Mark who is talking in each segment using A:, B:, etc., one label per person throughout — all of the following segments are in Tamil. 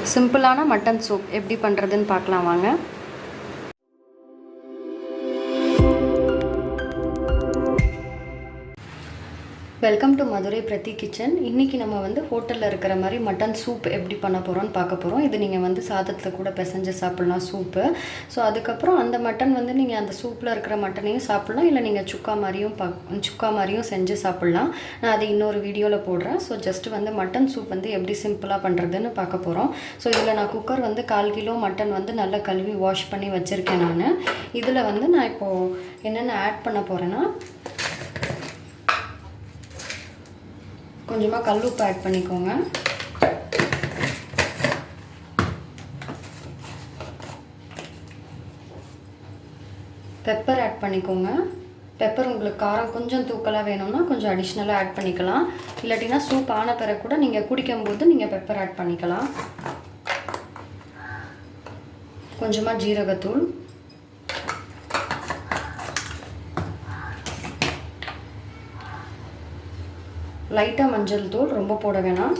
A: சிம்பிளான மட்டன் சூப் எப்படி பண்ணுறதுன்னு பார்க்கலாம் வாங்க. வெல்கம் டு மதுரை பிரதி கிச்சன். இன்றைக்கி நம்ம வந்து ஹோட்டலில் இருக்கிற மாதிரி மட்டன் சூப் எப்படி பண்ண போகிறோன்னு பார்க்க போகிறோம். இது நீங்கள் வந்து சாதத்தில் கூட பிசைஞ்சு சாப்பிட்லாம் சூப்பு. ஸோ அதுக்கப்புறம் அந்த மட்டன் வந்து நீங்கள் அந்த சூப்பில் இருக்கிற மட்டனையும் சாப்பிட்லாம், இல்லை நீங்கள் சுக்கா மாதிரியும் செஞ்சு சாப்பிட்லாம். நான் அது இன்னொரு வீடியோவில் போடுறேன். ஸோ ஜஸ்ட்டு வந்து மட்டன் சூப் வந்து எப்படி சிம்பிளாக பண்ணுறதுன்னு பார்க்க போகிறோம். ஸோ இதில் நான் குக்கர் வந்து 1/4 கிலோ மட்டன் வந்து நல்லா கழுவி வாஷ் பண்ணி வச்சுருக்கேன். இதில் வந்து நான் இப்போது என்னென்ன ஆட் பண்ண போகிறேன்னா, கொஞ்சமாக கல் உப்பு ஆட் பண்ணிக்கோங்க. பெப்பர் ஆட் பண்ணிக்கோங்க. பெப்பர் உங்களுக்கு காரம் கொஞ்சம் தூக்கலாக வேணும்னா கொஞ்சம் அடிஷ்னலாக ஆட் பண்ணிக்கலாம். இல்லாட்டினா சூப் ஆன பிறகு கூட நீங்கள் குடிக்கும்போது நீங்கள் பெப்பர் ஆட் பண்ணிக்கலாம். கொஞ்சமாக ஜீரகத்தூள், லைட்டாக மஞ்சள் தூள், ரொம்ப போட வேணாம்.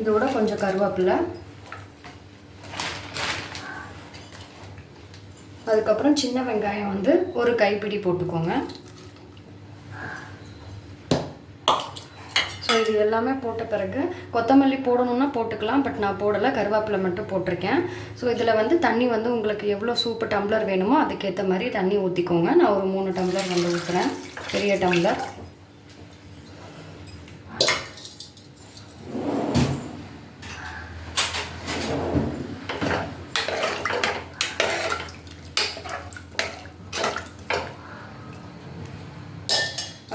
A: இதோட கொஞ்சம் கருவேப்பிலை, அதுக்கப்புறம் சின்ன வெங்காயம் வந்து ஒரு கைப்பிடி போட்டுக்கோங்க. ஸோ இது எல்லாமே போட்ட பிறகு கொத்தமல்லி போடணுன்னா போட்டுக்கலாம், பட் நான் போடலை, கருவேப்பிலை மட்டும் போட்டிருக்கேன். ஸோ இதில் வந்து தண்ணி வந்து உங்களுக்கு எவ்வளோ சூப்பு டம்ளர் வேணுமோ அதுக்கேற்ற மாதிரி தண்ணி ஊற்றிக்கோங்க. நான் ஒரு 3 டம்ளர் வந்து ஊற்றுறேன், பெரிய டம்ளர்.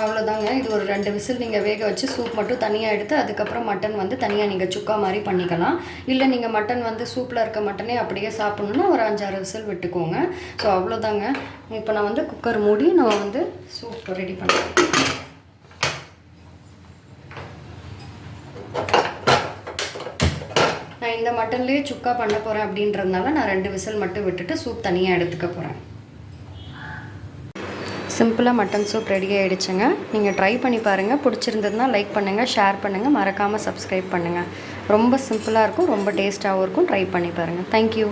A: அவ்வளோதாங்க. இது ஒரு 2 விசில் நீங்கள் வேக வச்சு சூப் மட்டும் தனியாக எடுத்து அதுக்கப்புறம் மட்டன் வந்து தனியாக நீங்கள் சுக்கா மாதிரி பண்ணிக்கலாம். இல்லை நீங்கள் மட்டன் வந்து சூப்பில் இருக்க மட்டனே அப்படியே சாப்பிட்ணுன்னா ஒரு 5-6 விசில் விட்டுக்கோங்க. ஸோ அவ்வளோதாங்க. இப்போ நான் வந்து குக்கர் மூடி நம்ம வந்து சூப் ரெடி பண்ணுறேன். நான் இந்த மட்டன்லேயே சுக்கா பண்ண போகிறேன் அப்படின்றதுனால நான் 2 விசில் மட்டும் விட்டுட்டு சூப் தனியாக எடுத்துக்க போகிறேன். சிம்பிளாக மட்டன் சூப் ரெடி ஆகிடுச்சுங்க. நீங்கள் ட்ரை பண்ணி பாருங்கள். பிடிச்சிருந்ததுன்னா லைக் பண்ணுங்கள், ஷேர் பண்ணுங்கள், மறக்காமல் சப்ஸ்கிரைப் பண்ணுங்கள். ரொம்ப சிம்பிளாக இருக்கும், ரொம்ப டேஸ்ட்டாகவும் இருக்கும். ட்ரை பண்ணி பாருங்கள். தேங்க்யூ.